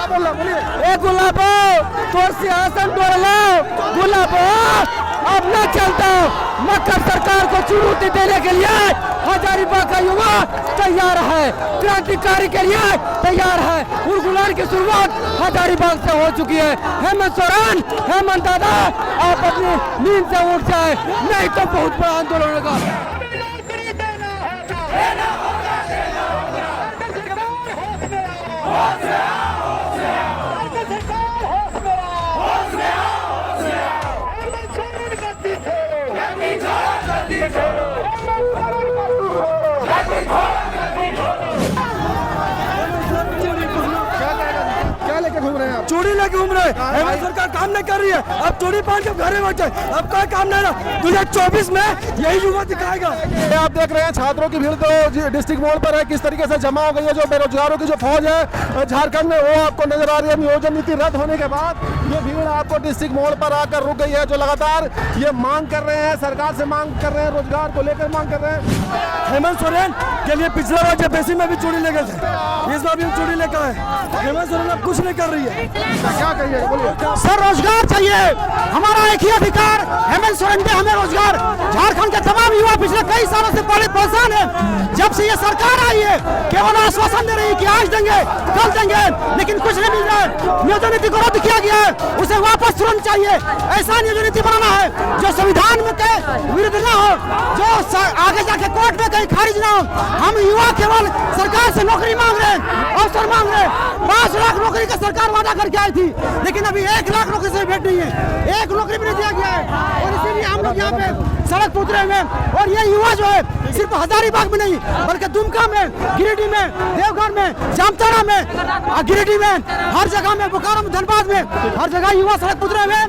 बोलना बोलिए। ए गुलाबो तो सिंहासन तोड़लो गुलाबो अब न चलता। मक्कर सरकार को चुनौती देने के लिए हजारीबाग का युवा तैयार है, क्रांतिकारी के लिए तैयार है। उर्गुलार की शुरुआत हजारीबाग से हो चुकी है। हेमंत सोरेन, हेमंत दादा आप अपनी नींद से उठ जाए, नहीं तो बहुत बड़ा आंदोलन होगा। क्या लेके घूम रहे हैं आप? चूड़ी लेके घूम रहे हैं। हेमंत सरकार काम नहीं कर रही है, अब चूड़ी पहन के घरे बैठे, अब कोई काम नहीं रहा। 2024 में यही युवा दिखाएगा। आप देख रहे हैं छात्रों की भीड़ तो डिस्ट्रिक्ट मोड़ पर है, किस तरीके से जमा हो गई है। जो बेरोजगारों की जो फौज है झारखंड में, वो आपको नजर आ रही है। नियोजन नीति रद्द होने के बाद ये भीड़ आपको डिस्ट्रिक्ट मोड़ पर आकर रुक गई है। जो लगातार ये मांग कर रहे हैं, सरकार से मांग कर रहे हैं, रोजगार को लेकर मांग कर रहे हैं। हेमंत सोरेन के लिए पिछला बार जेपीसी में भी चूड़ी लेके थे, इस बार भी हम चूड़ी लेकर आए। हेमंत सोरेन अब कुछ नहीं कर रही है। क्या कहिए बोलिए। सर रोजगार चाहिए, हमारा एक ही अधिकार। हेमंत सोरेन दे हमें रोजगार। झारखंड के तमाम युवा पिछले कई सालों से बड़े परेशान हैं। जब से ये सरकार आई है केवल आश्वासन दे रही है कि आज देंगे कल देंगे, लेकिन कुछ नहीं मिल रहा है। नियोजन नीति को रद्द किया गया है, उसे वापस तुरंत चाहिए। ऐसा नियोजन नीति बनाना है जो संविधान में के विरुद्ध न हो, जो आगे जाके कोर्ट में कहीं खारिज ना हो। हम युवा केवल सरकार से नौकरी मांग रहे हैं, अवसर मांग रहे हैं। 5 लाख नौकरी का सरकार वादा करके आई थी, लेकिन अभी 1 लाख नौकरी से भेंट नहीं है, 1 नौकरी भी नहीं दिया गया है। और इसीलिए हम लोग यहाँ पे सड़क पर उतरे हुए हैं। और ये युवा जो है सिर्फ हजारीबाग में नहीं बल्कि दुमका में, गिरिडीह में, देवघर में, जामताड़ा में, गिरिडीह में, हर जगह में, बोकारो में, धनबाद में, हर जगह युवा सड़क पर उतरे हुए हैं।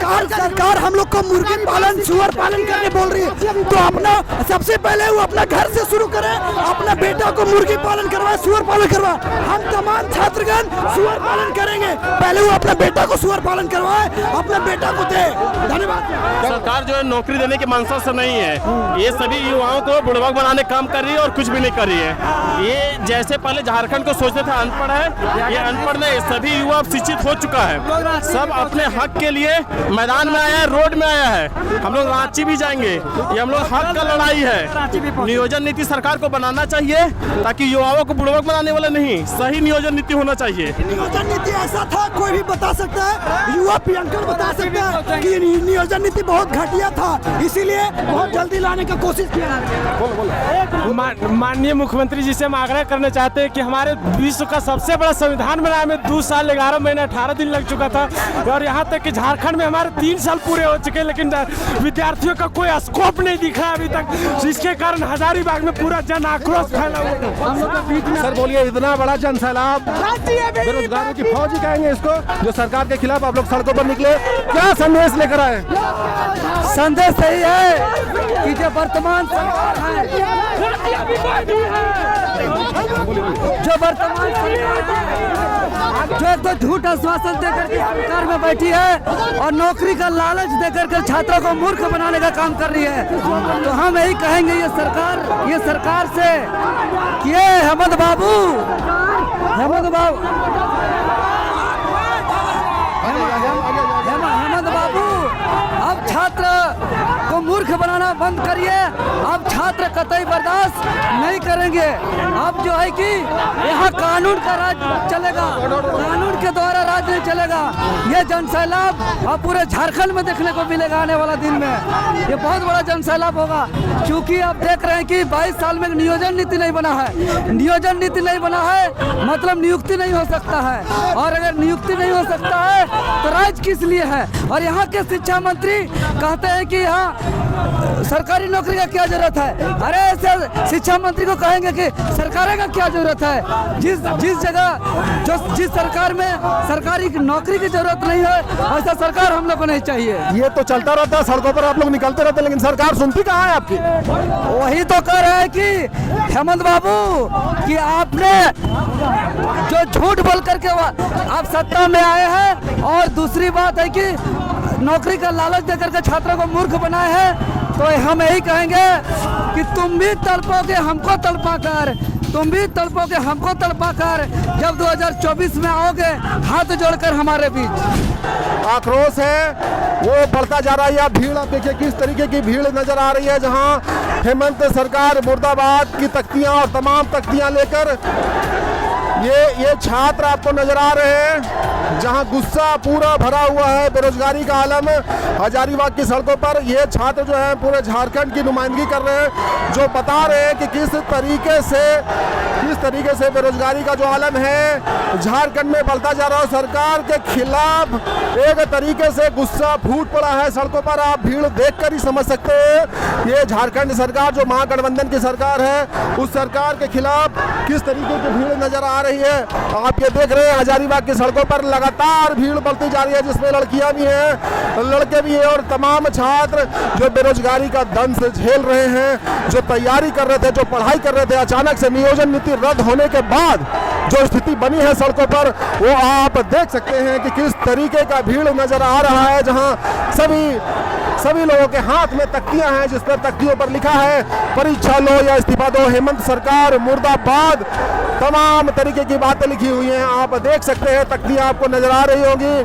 और सरकार हम लोग को मुर्गी पालन, सुअर पालन करने बोल रही है, तो अपना सबसे पहले वो अपना घर से शुरू करे, अपना बेटा को मुर्गी पालन करवाए, सुअर पालन करवाए। हम तमाम छात्रगण सुअर पालन करेंगे, पहले वो अपना बेटा को सुअर पालन करवाए, अपने बेटा को दे। धन्यवाद। सरकार जो है नौकरी देने की मंशा से नहीं है, ये सभी युवाओं को बुड़बक बनाने काम कर रही है और कुछ भी नहीं कर रही है। ये जैसे पहले झारखंड को सोचते थे अनपढ़ है, ये अनपढ़ नहीं, सभी युवा शिक्षित हो चुका है। सब अपने हक के लिए मैदान में आया है, रोड में आया है। हम लोग रांची भी जाएंगे, ये हम लोग हक का लड़ाई है। नियोजन नीति सरकार को बनाना चाहिए ताकि युवाओं को बुड़बक बनाने वाला नहीं, सही नियोजन नीति होना चाहिए। नियोजन नीति ऐसा था, कोई भी बता सकता है, युवा प्रियंकर बता सकता है कि नियोजन नीति बहुत घटिया था, इसीलिए बहुत जल्दी लाने की कोशिश किया। माननीय मुख्यमंत्री जी से हम आग्रह करना चाहते हैं कि हमारे विश्व का सबसे बड़ा संविधान बनाने में 2 साल 11 महीने 18 दिन लग चुका था, और यहाँ तक कि झारखंड में हमारे 3 साल पूरे हो चुके हैं, लेकिन विद्यार्थियों का कोई स्कोप नहीं दिखा अभी तक। इसके कारण हजारीबाग में पूरा जन आक्रोश फैला हुआ है। सर बोलिए, इतना बड़ा जन सैलाब, बेरोजगारों की फौज ही कहेंगे इसको, जो सरकार के खिलाफ आप लोग सड़कों पर निकले, क्या संदेश लेकर आए? संदेश सही है कि जो वर्तमान सरकार है, जो वर्तमान जो तो झूठ आश्वासन देकर के सरकार में बैठी है और नौकरी का लालच देकर के छात्रों को मूर्ख बनाने का काम कर रही है, तो हम यही कहेंगे ये सरकार से कि ये हेमंत बाबू अब छात्र को मूर्ख बनाना बंद करिए। अब छात्र कतई बर्दाश्त नहीं करेंगे। अब जो है कि यहाँ कानून का राज चलेगा, कानून के द्वारा राज नहीं चलेगा। ये जन सैलाब अब पूरे झारखंड में देखने को मिलेगा आने वाला दिन में, ये बहुत बड़ा जन सैलाब होगा। क्योंकि आप देख रहे हैं कि 22 साल में नियोजन नीति नहीं बना है। नियोजन नीति नहीं बना है मतलब नियुक्ति नहीं हो सकता है, और अगर नियुक्ति नहीं हो सकता है तो राज किस लिए है। और यहाँ के शिक्षा मंत्री कहते हैं कि यहाँ सरकारी नौकरी का क्या जरूरत है। अरे ऐसे शिक्षा मंत्री को कहेंगे कि सरकार का क्या जरूरत है। जिस जगह जिस सरकार में सरकारी नौकरी की जरूरत नहीं है, ऐसा सरकार हम लोग को नहीं चाहिए। ये तो चलता रहता है, सड़कों पर आप लोग निकलते रहते हैं, लेकिन सरकार सुनती कहाँ है आपकी? वही तो कह रहे हैं कि हेमंत बाबू कि आपने जो झूठ बोल करके आप सत्ता में आए हैं, और दूसरी बात है कि नौकरी का लालच देकर के छात्रों को मूर्ख बनाए हैं, तो हम यही कहेंगे कि तुम भी तड़पोगे हमको तड़पा कर, तुम भी तड़पोगे हमको तड़पा कर जब 2024 में आओगे हाथ जोड़कर हमारे बीच। आक्रोश है वो बढ़ता जा रहा है। या भीड़ आप देखिए किस तरीके की भीड़ नजर आ रही है, जहां हेमंत सरकार मुर्दाबाद की तख्तियां और तमाम तख्तियां लेकर ये छात्र आपको नजर आ रहे हैं, जहां गुस्सा पूरा भरा हुआ है, बेरोजगारी का आलम हजारीबाग की सड़कों पर। ये छात्र जो है पूरे झारखंड की नुमाइंदगी कर रहे हैं, जो बता रहे हैं कि किस तरीके से बेरोजगारी का जो आलम है झारखंड में बढ़ता जा रहा है। सरकार के खिलाफ एक तरीके से गुस्सा फूट पड़ा है सड़कों पर। आप भीड़ देखकर ही समझ सकते हैं ये झारखंड सरकार जो महागठबंधन की सरकार है, उस सरकार के खिलाफ किस तरीके की भीड़ नजर आ रही है। आप ये देख रहे हैं हजारीबाग की सड़कों पर लगातार भीड़ बढ़ती जा रही है, जिसमें लड़कियां भी हैं, लड़के भी हैं और तमाम छात्र जो बेरोजगारी का दंश झेल रहे हैं, जो तैयारी कर रहे थे, जो पढ़ाई कर रहे थे। अचानक से नियोजन नीति रद्द होने के बाद जो स्थिति बनी है सड़कों पर, वो आप देख सकते हैं कि किस तरीके का भीड़ नजर आ रहा है, जहां सभी लोगों के हाथ में तख्तियां हैं, जिस पर तख्तियों पर लिखा है परीक्षा लो या इस्तीफा दो, हेमंत सरकार मुर्दाबाद, तमाम तरीके की बातें लिखी हुई हैं। आप देख सकते हैं तख्तियां आपको नजर आ रही होंगी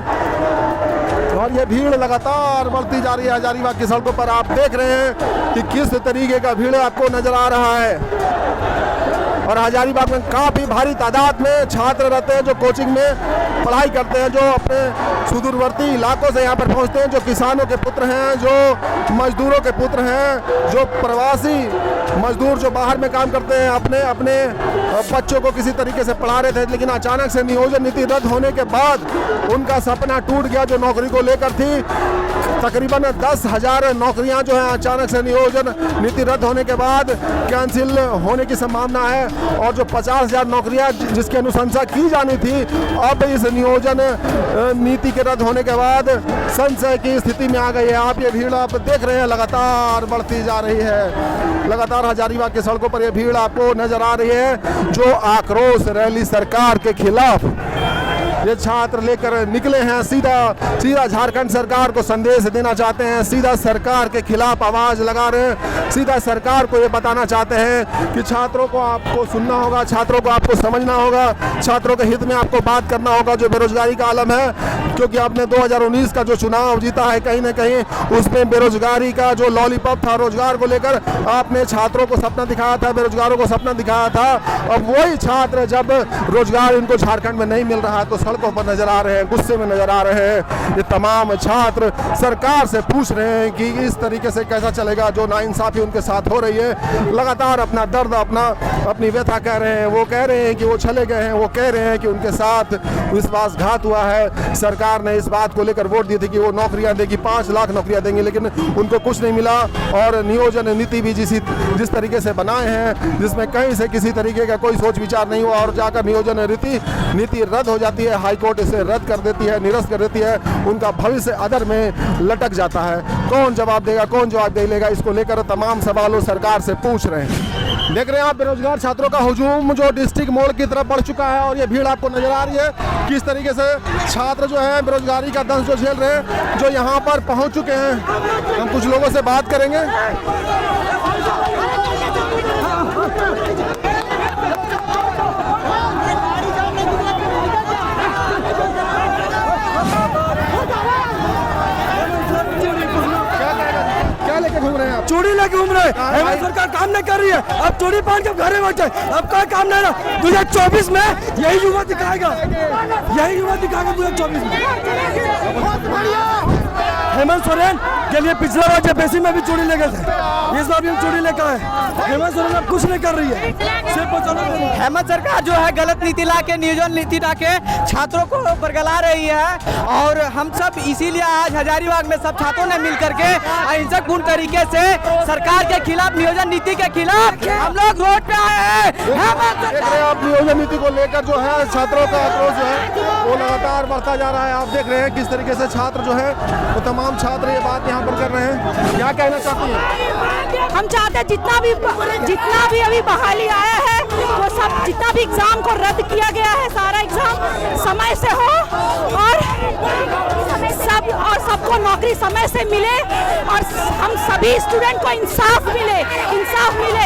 और ये भीड़ लगातार बढ़ती जा रही है हजारीबाग की सड़कों पर। आप देख रहे हैं कि किस तरीके का भीड़ आपको नजर आ रहा है और हजारीबाग में काफी भारी तादाद में छात्र रहते हैं, जो कोचिंग में पढ़ाई करते हैं, जो अपने सुदूरवर्ती इलाकों से यहाँ पर पहुँचते हैं, जो किसानों के पुत्र हैं, जो मजदूरों के पुत्र हैं, जो प्रवासी मजदूर जो बाहर में काम करते हैं, अपने बच्चों को किसी तरीके से पढ़ा रहे थे, लेकिन अचानक से नियोजन नीति रद्द होने के बाद उनका सपना टूट गया जो नौकरी को लेकर थी। तकरीबन 10,000 नौकरियां जो है अचानक से नियोजन नीति रद्द होने के बाद कैंसिल होने की संभावना है और जो 50,000 नौकरियां जिसकी अनुशंसा की जानी थी, अब इस नियोजन नीति के रद्द होने के बाद संशय की स्थिति में आ गई है। आप ये भीड़ आप देख रहे हैं लगातार बढ़ती जा रही है, लगातार हजारीबाग की सड़कों पर ये भीड़ आपको नजर आ रही है, जो आक्रोश रैली सरकार के खिलाफ ये छात्र लेकर निकले हैं। सीधा झारखंड सरकार को संदेश देना चाहते हैं, सीधा सरकार के खिलाफ आवाज लगा रहे हैं, सीधा सरकार को ये बताना चाहते हैं कि छात्रों को आपको सुनना होगा, छात्रों को आपको समझना होगा, छात्रों के हित में आपको बात करना होगा। जो बेरोजगारी का आलम है, क्योंकि आपने 2019 का जो चुनाव जीता है, कहीं ना कहीं उसमें बेरोजगारी का जो लॉलीपॉप था रोजगार को लेकर, आपने छात्रों को सपना दिखाया था, बेरोजगारों को सपना दिखाया था। अब वही छात्र जब रोजगार इनको झारखंड में नहीं मिल रहा तो सड़कों पर नजर आ रहे हैं, गुस्से में नजर आ रहे हैं। ये तमाम छात्र सरकार से पूछ रहे हैं कि इस तरीके से कैसा चलेगा, जो नाइंसाफी उनके साथ हो रही है। लगातार अपना दर्द अपनी व्यथा कह रहे हैं। वो कह रहे हैं कि वो चले गए हैं, वो कह रहे हैं कि उनके साथ विश्वासघात हुआ है। सरकार ने इस बात को लेकर वोट दी थी कि वो नौकरियां देगी, 5 लाख नौकरियां देंगी, लेकिन उनको कुछ नहीं मिला। और नियोजन नीति भी जिस तरीके से बनाए हैं, जिसमें कहीं से किसी तरीके का कोई सोच विचार नहीं हुआ और जाकर नियोजन नीति रद्द हो जाती है, हाईकोर्ट इसे रद्द कर देती है, निरस्त कर देती है। उनका भविष्य अधर में लटक जाता है। कौन जवाब देगा, कौन जवाब दे लेगा, इसको लेकर तमाम सवालों सरकार से पूछ रहे हैं। देख रहे हैं आप बेरोजगार छात्रों का हुजूम जो डिस्ट्रिक्ट मोड़ की तरफ बढ़ चुका है और ये भीड़ आपको नजर आ रही है किस तरीके से छात्र जो है बेरोजगारी का दंश जो झेल रहे हैं, जो यहाँ पर पहुँच चुके हैं। हम कुछ लोगों से बात करेंगे। घूम रहे हैं आप? चूड़ी लेके घूम रहे हैं। हेमंत सरकार काम नहीं कर रही है, अब चूड़ी पहन के घरे बैठे, अब कोई काम नहीं रहा। 2024 में यही युवा दिखाएगा 2024 में। हेमंत सोरेन के लिए पिछला बार जेपीसी में भी चूड़ी ले गए थे, इस बार भी हम चूड़ी लेकर आए। हेमंत सोरेन अब कुछ नहीं कर रही है, सिर्फ हेमंत सरकार जो है गलत नीति लाके, नियोजन नीति लाके छात्रों को बरगला रही है। और हम सब इसीलिए आज हजारीबाग में सब छात्रों ने मिल करके अहिंसक पूर्ण तरीके से सरकार के खिलाफ, नियोजन नीति के खिलाफ हम लोग रोड पे आए हैं। आप नियोजन नीति को लेकर जो है छात्रों का आक्रोश जो है वो लगातार बढ़ता जा रहा है। आप देख रहे हैं किस तरीके से छात्र जो है वो तमाम छात्र ये बात यहाँ पर कर रहे हैं। क्या कहना चाहती हैं? हम चाहते हैं जितना भी अभी बहाली आया है वो सब, जितना भी एग्जाम को रद्द किया गया है, सारा एग्जाम समय से हो और सब को नौकरी समय से मिले और हम सभी स्टूडेंट को इंसाफ मिले।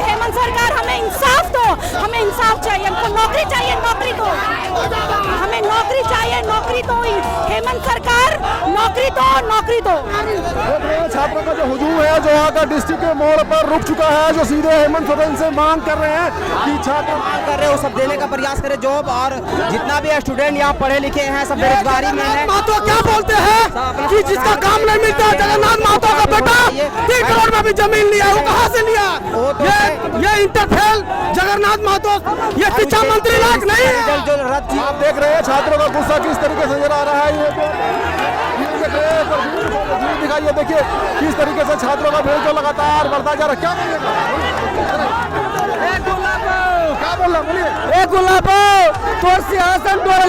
हेमंत सरकार हमें इंसाफ दो, हमें इंसाफ चाहिए, हमको नौकरी चाहिए, नौकरी दो, हमें नौकरी चाहिए, नौकरी दो। हेमंत सरकार नौकरी दो, नौकरी दो। छात्रों का जो हुजूम है जो आकर डिस्ट्रिक्ट के मोड़ पर रुक चुका है, जो सीधे हेमंत सोरेन से मांग कर रहे हैं कि छात्र मांग कर रहे हो सब देने का प्रयास करें जॉब, और जितना भी स्टूडेंट यहाँ पढ़े लिखे हैं सब बेरोजगारी में है। महतो क्या बोलते हैं कि जिसका काम नहीं मिलता, जगन्नाथ महतो का बेटा 3 करोड़ में भी जमीन लिया, वो कहाँ से लिया? ये इंटरफेल जगन्नाथ महतो ये शिक्षा मंत्री लायक नहीं है। जो रद्द की आप देख रहे हैं छात्रों का गुस्सा किस तरीके से नजर आ रहा है। ये देख रहे हैं, भीड़ दिखाइए, देखिए किस तरीके से छात्रों का भीड़ जो लगातार बढ़ता जा रहा है। क्या बोल रहा बोलिए। गुलाबो तो सिंहासन तोड़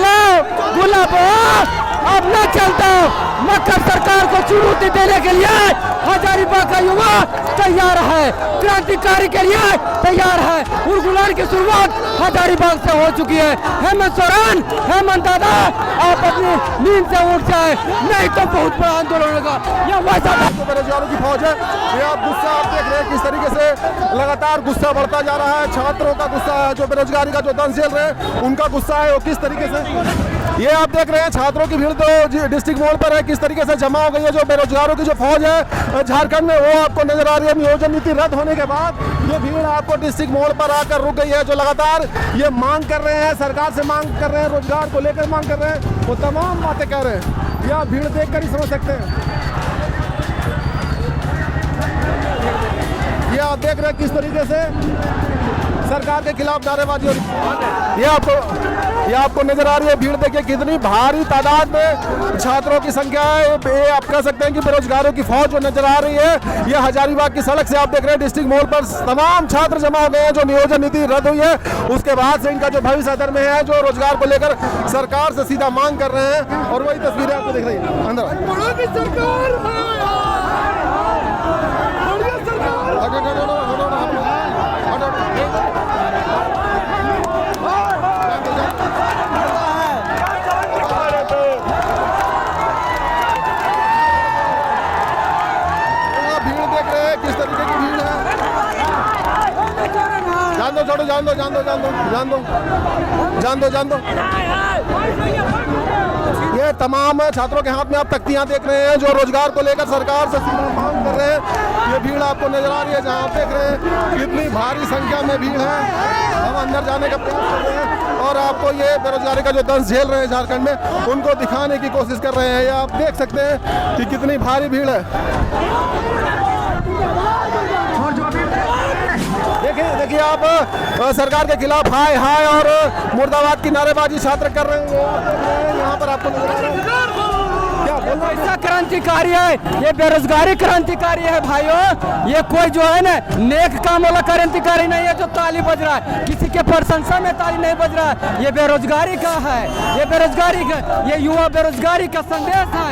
गुलाबो अब न चलता। मक्खन सरकार को चुनौती देने के लिए हजारीबाग का युवा तैयार है, क्रांतिकारी के लिए तैयार है। उर्गुलान की शुरुआत हजारीबाग से हो चुकी है। हेमंत सोरेन, हेमंत दादा आप अपनी नींद से उठ जाए, नहीं तो बहुत बड़ा आंदोलन होगा। यह वैसा बेरोजगारों की फौज है। ये आप गुस्सा आप देख रहे हैं किस तरीके से लगातार गुस्सा बढ़ता जा रहा है। छात्रों का गुस्सा है, जो बेरोजगारी का जो दंश झेल रहे हैं उनका गुस्सा है वो किस तरीके से। ये आप देख रहे हैं छात्रों की भीड़ तो डिस्ट्रिक्ट मोड़ पर है, किस तरीके से जमा हो गई है। जो बेरोजगारों की जो फौज है झारखंड में वो आपको नजर आ रही है। नियोजन नीति रद्द होने के बाद ये भीड़ आपको डिस्ट्रिक्ट मोड़ पर आकर रुक गई है। जो लगातार ये मांग कर रहे हैं, सरकार से मांग कर रहे हैं, रोजगार को लेकर मांग कर रहे हैं, वो तमाम बातें कह रहे हैं। ये आप भीड़ देख कर ही समझ सकते हैं। ये आप देख रहे हैं किस तरीके से सरकार के खिलाफ नारेबाजी हो रही है। ये आपको नजर आ रही है भीड़, देखिए कितनी भारी तादाद में छात्रों की संख्या है। ये आप कह सकते हैं कि बेरोजगारों की फौज जो नजर आ रही है। ये हजारीबाग की सड़क से आप देख रहे हैं डिस्ट्रिक्ट मोड़ पर तमाम छात्र जमा हो गए हैं। जो नियोजन नीति रद्द हुई है उसके बाद से इनका जो भविष्य अदर में है, जो रोजगार को लेकर सरकार से सीधा मांग कर रहे हैं। और वही तस्वीरें आपको दिख रही है अंदर। जान दो। ये तमाम छात्रों के हाथ में आप तख्तियां देख रहे हैं जो रोजगार को लेकर सरकार से सीधा मांग कर रहे हैं। ये भीड़ आपको नजर आ रही है, जहां आप देख रहे हैं कितनी भारी संख्या में भीड़ है। हम अंदर जाने का प्रयास कर रहे हैं और आपको ये बेरोजगारी का जो दंश झेल रहे हैं झारखंड में उनको दिखाने की कोशिश कर रहे हैं। ये आप देख सकते हैं कि कितनी भारी भीड़ है। देखिए आप सरकार के खिलाफ हाय हाय और मुर्दाबाद की नारेबाजी छात्र कर रहे हैं। यहाँ पर आपको क्या बोलना है? ऐसा क्रांतिकारी है, ये बेरोजगारी क्रांतिकारी है भाइयों। ये कोई जो है ना नेक काम वाला क्रांतिकारी नहीं है जो ताली बज रहा है, किसी के प्रशंसा में ताली नहीं बज रहा है। ये बेरोजगारी का है, ये बेरोजगारी का, ये युवा बेरोजगारी का संदेश है।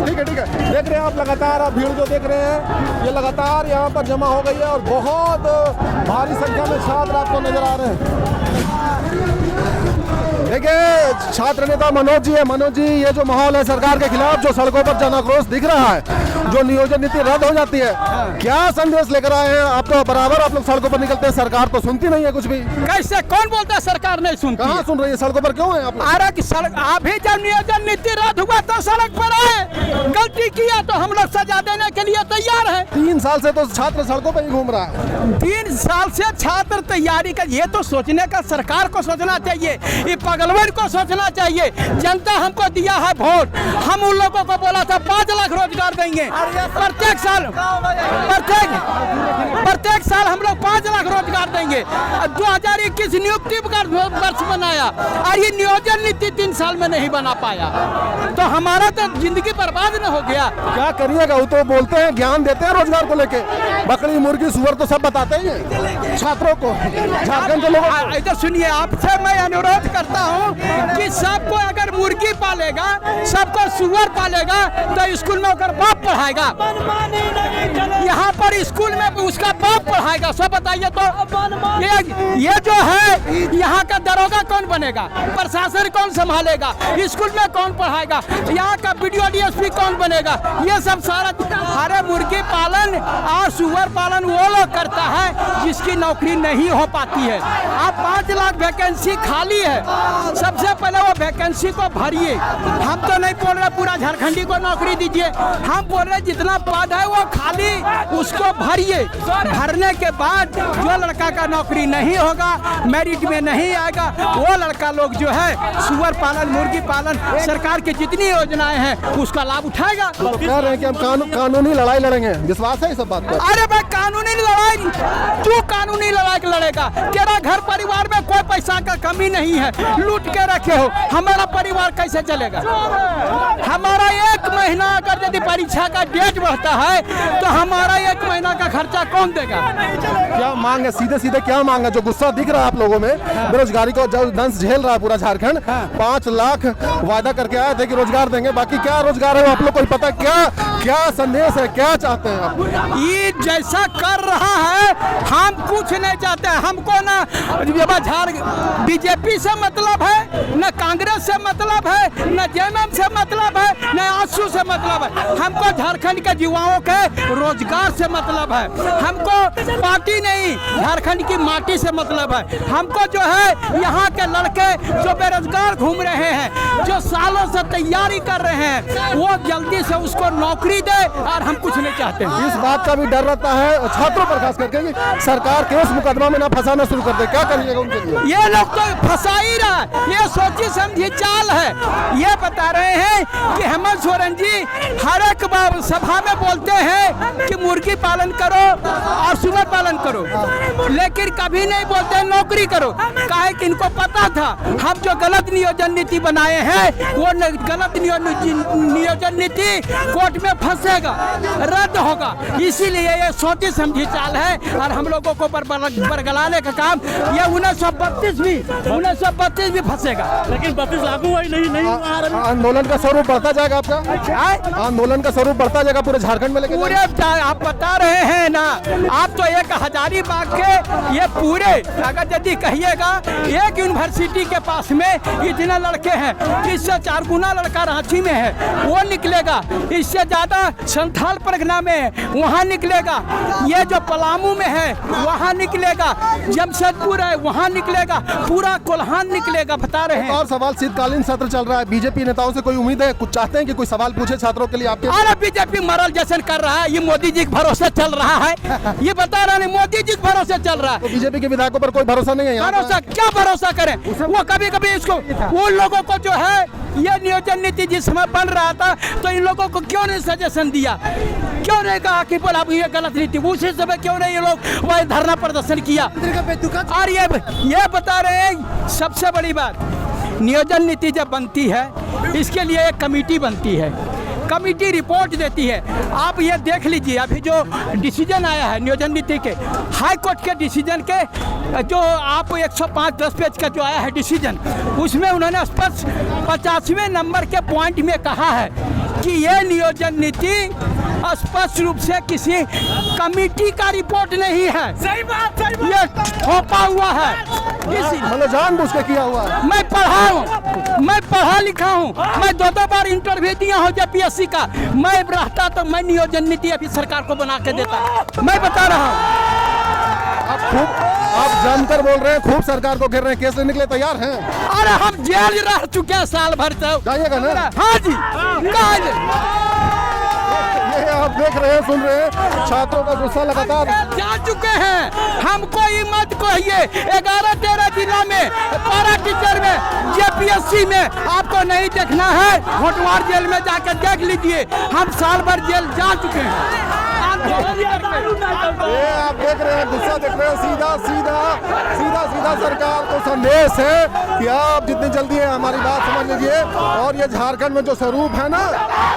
ठीक है देख रहे हैं आप लगातार आप भीड़ जो देख रहे हैं ये लगातार यहाँ पर जमा हो गई है और बहुत भारी संख्या में छात्र आपको नजर आ रहे हैं। देखिए छात्र नेता मनोज जी है। मनोज जी, ये जो माहौल है सरकार के खिलाफ, जो सड़कों पर जन आक्रोश दिख रहा है, जो नियोजन नीति रद्द हो जाती है, क्या संदेश लेकर आए हैं? आप तो बराबर आप लोग सड़कों पर निकलते हैं, सरकार तो सुनती नहीं है कुछ भी। कैसे कौन बोलता है सरकार नहीं सुनती? कहाँ सुन रही है? सड़कों पर क्यों है आप लोग? अरे कि सड़क अभी जब नियोजन नीति रद्द हुआ तो सड़क पर है, गलती किया तो हम लोग सजा देने के लिए तैयार है। 3 साल से तो छात्र सड़कों पर ही घूम रहा है। 3 साल से छात्र तैयारी का, ये तो सोचने का सरकार को सोचना चाहिए, ये पगलवन को सोचना चाहिए। जनता हमको दिया है वोट, हम उन लोगों को बोला था 5 लाख रोजगार देंगे प्रत्येक साल हम लोग 5 लाख रोजगार देंगे। 2021 नियुक्ति का वर्ष बनाया और ये नियोजन नीति 3 साल में नहीं बना पाया, तो हमारा तो जिंदगी बर्बाद न हो गया। क्या करिएगा? वो तो बोलते हैं, ज्ञान देते हैं रोजगार को लेके, बकरी मुर्गी सुअर तो सब बताते ही हैं छात्रों को, झारखंड के लोगों को। इधर सुनिए, आपसे मैं अनुरोध करता हूँ कि सबको अगर मुर्गी पालेगा, सबको सुअर पालेगा, तो स्कूल में होकर बाप पढ़ाएगा। यहाँ पर स्कूल में उसका बाप पढ़ाएगा। सब बताइए तो ये जो है यहाँ का दरोगा कौन बनेगा, प्रशासन कौन संभालेगा, स्कूल में कौन पढ़ाएगा, यहाँ का BDO DSP कौन बनेगा, ये सब सारा। अरे मुर्गी पालन और सुअर पालन वो लोग करता है जिसकी नौकरी नहीं हो पाती है। आप 5 लाख वैकेंसी खाली है, सबसे पहले वो वैकेंसी को भरिए। हम तो नहीं बोल रहे पूरा झारखंडी को नौकरी दीजिए, हम बोल रहे जितना पद है वो खाली उसको भरिए। भरने के बाद जो लड़का का नौकरी नहीं होगा, मेरिट में नहीं आएगा, वो लड़का लोग जो है सुअर पालन, मुर्गी पालन, सरकार की जितनी योजनाएं हैं उसका लाभ उठाएगा। तो कह रहे हैं कि हम कानूनी लड़ाई लड़ेंगे, विश्वास है इस बात पर? अरे भाई कानूनी लड़ाई, तू कानूनी लड़ाई लड़ेगा? तेरा घर परिवार में कोई पैसा का कमी नहीं है, लूट के रखे हो, हमारा परिवार कैसे चलेगा? हमारा 1 महीना अगर यदि परीक्षा का डेट बढ़ता है तो हमारा 1 महीना का खर्चा कौन देगा? क्या मांग है, सीधे सीधे क्या मांग है? जो गुस्सा दिख रहा है आप लोगों में, बेरोजगारी को जो दंश झेल रहा है पूरा झारखंड, 5 लाख वादा करके आए थे कि रोजगार देंगे, बाकी क्या रोजगार है आप लोग को ही पता। क्या संदेश है, क्या चाहते हैं आप? ये जैसा कर रहा है हम कुछ नहीं चाहते। हमको ना बीजेपी से मतलब है, न कांग्रेस से मतलब है, न JMM से मतलब है, न आजसू से मतलब है। हमको झारखंड के युवाओं के रोजगार से मतलब है। हमको पार्टी नहीं, झारखंड की माटी से मतलब है। हमको जो है यहाँ के लड़के जो बेरोजगार घूम रहे हैं, जो सालों से तैयारी कर रहे हैं, वो जल्दी से उसको नौकरी दे, और हम कुछ नहीं चाहते। इस बात का भी डर रहता है छात्रों पर खास करके कि सरकार केस मुकदमा में ना फंसाना शुरू कर दे, क्या करिएगा उनके लिए? ये लोग तो फंसा ही रहा है, ये सोची समझी चाल है। ये बता रहे हैं कि हेमंत सोरेन जी हर एक बार सभा में बोलते हैं कि मुर्गी पालन करो और सुअर पालन करो, लेकिन कभी नहीं बोलते नौकरी करो। काहे कि इनको पता था हम जो गलत नियोजन नीति बनाए हैं वो गलत नियोजन नीति कोर्ट में फंसेगा, रद्द होगा। इसीलिए ये सोची समझी चाल है, और हम लोगों को बरगलाने का काम ये 1932 भी फंसेगा। लेकिन 32 लागू हुआ ही नहीं आंदोलन का स्वरूप बढ़ता जाएगा आपका? आंदोलन का स्वरूप बढ़ता जाएगा पूरे झारखंड में? लेकिन पूरे आप बता रहे हैं ना, आप तो एक हजारीबाग के ये पूरे अगर यदि कहिएगा एक यूनिवर्सिटी के पास में इतने लड़के हैं, इससे 4 गुना लड़का रांची में है, वो निकलेगा। इससे ज्यादा संथाल परगना में वहाँ निकलेगा, ये जो पलामू में है वहाँ निकलेगा, जमशेदपुर है वहाँ निकलेगा, पूरा कोल्हान निकलेगा। बता रहे हैं। और सवाल, शीतकालीन सत्र चल रहा है, बीजेपी नेताओं से कोई उम्मीद है, कुछ चाहते हैं कि कोई सवाल पूछे छात्रों के लिए आपके? अरे बीजेपी मरल जैसे कर रहा है, ये मोदी जी के भरोसे चल रहा है। ये बता रहे हैं मोदी जी के भरोसे चल रहा है। तो बीजेपी के विधायकों पर कोई भरोसा नहीं है? भरोसा क्या भरोसा करें? वो कभी कभी इसको उन लोगों को जो है ये नियोजन नीति जिस समय बन रहा था तो इन लोगों को क्यों नहीं सजेशन दिया, क्यों नहीं कहा कि बोला ये गलत नीति, उसी समय क्यों नहीं ये लोग वही धरना प्रदर्शन किया? और ये बता रहे हैं सबसे बड़ी बात, नियोजन नीति जब बनती है इसके लिए एक कमेटी बनती है, कमेटी रिपोर्ट देती है। आप ये देख लीजिए अभी जो डिसीजन आया है नियोजन नीति के, हाई कोर्ट के डिसीजन के जो आप 105-10 पेज का जो आया है डिसीजन, उसमें उन्होंने स्पष्ट 50वें नंबर के पॉइंट में कहा है कि ये नियोजन नीति स्पष्ट रूप से किसी कमेटी का रिपोर्ट नहीं है। सही बात, ये थोपा हुआ है, मतलब जानबूझ के किया हुआ है। मैं पढ़ा हूँ, मैं पढ़ा लिखा हूँ, मैं 2 बार इंटरव्यू दिया हूँ JPSC का। मैं रहता तो मैं नियोजन नीति अभी सरकार को बना के देता। मैं बता रहा हूँ। आप जानकर बोल रहे हैं, खूब सरकार को घेर रहे हैं, केस लेने के लिए तैयार हैं? अरे हम जेल रह चुके हैं साल भर से। जाइएगा ना? हाँ जी। ये आप देख रहे हैं, सुन रहे हैं, छात्रों का गुस्सा लगातार। जा चुके हैं, हमको ही मत कहिए। 11-13 जिला में पारा टीचर में JPSC में आपको नहीं देखना है, होटवार जेल में जाकर देख लीजिए। हम साल भर जेल जा चुके हैं। ये आप देख रहे हैं, गुस्सा देख रहे हैं, सीधा सरकार को संदेश है कि आप जितनी जल्दी है हमारी बात समझ लीजिए। और ये झारखंड में जो स्वरूप है ना,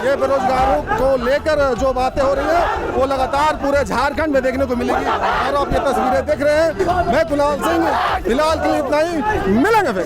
ये बेरोजगारों को लेकर जो बातें हो रही है वो लगातार पूरे झारखंड में देखने को मिलेगी। और आप ये तस्वीरें देख रहे हैं। मैं कुणाल सिंह, फिलहाल के लिए इतना ही, मिलेंगे फिर।